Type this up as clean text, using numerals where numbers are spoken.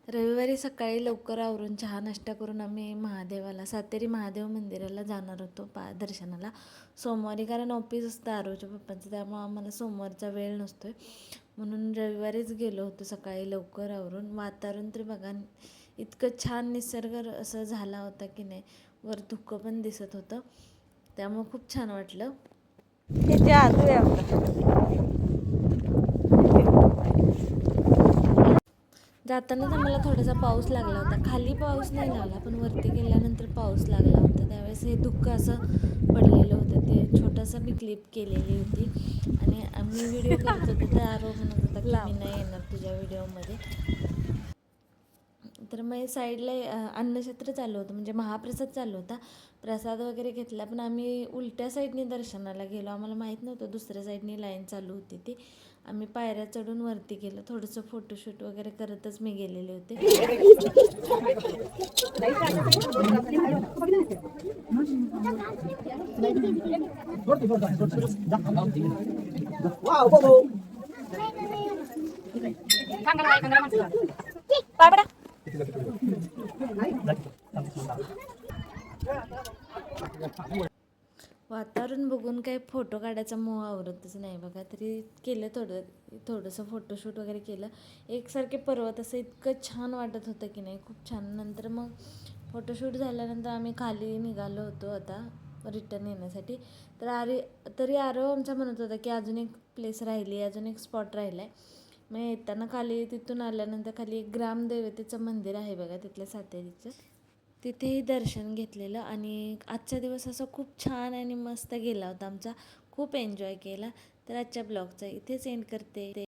रविवारी सकाळी लवकर आवरून चहा नाश्ता करून आम्ही महादेवाला सातेरी महादेव मंदिराला जाणार होतो दर्शनाला सोमवारी, कारण ऑफिस असतं आरोच्या पप्पांचं, त्यामुळं आम्हाला सोमवारचा वेळ नसतो आहे म्हणून रविवारीच गेलो होतो सकाळी लवकर आवरून. वातावरण तर बघा इतकं छान निसर्ग असं झाला होता की नाही, वर धुकं पण दिसत होतं, त्यामुळं खूप छान वाटलं. हे जादू आहे आपलं. जातानाच आम्हाला थोडासा पाऊस लागला होता, खाली पाऊस नाही लागला पण वरती गेल्यानंतर पाऊस लागला होता. त्यावेळेस हे दुःख असं पडलेलं होतं, ते छोटंसं मी क्लिप केलेली होती आणि आम्ही व्हिडिओ करत होतो तर आरो म्हणत होता की मी नाही येणार तुझ्या व्हिडिओमध्ये. तर मग साईडला अन्नछत्र चालू होतं, म्हणजे महाप्रसाद चालू होता, प्रसाद वगैरे घेतला. पण आम्ही उलट्या साईडने दर्शनाला गेलो, आम्हाला माहीत नव्हतं दुसऱ्या साईडनी लाईन चालू होती ती. आम्ही पायऱ्या चढून वरती गेलो, थोडंसं फोटोशूट वगैरे करतच मी गेलेले होते. वातावरण बघून काही फोटो काढायचा मोह आवरतच नाही बघा, तरी केलं थोडंसं फोटोशूट वगैरे केलं. एकसारखे पर्वत असं इतकं छान वाटत होतं की नाही, खूप छान. नंतर मग फोटोशूट झाल्यानंतर आम्ही खाली निघालो होतो आता रिटर्न येण्यासाठी. तरी आरव आमचा म्हणत होता की अजून एक प्लेस राहिली, अजून एक स्पॉट राहिला आहे. मग येताना खाली तिथून आल्यानंतर खाली एक ग्रामदेवतेचं मंदिर आहे बघा तिथल्या सातेरीचं, तिथेही दर्शन घेतलेलं. आणि आजचा दिवस असा खूप छान आणि मस्त गेला होता आमचा, खूप एन्जॉय केला. तर आजच्या ब्लॉगचा इथेच एंड करते.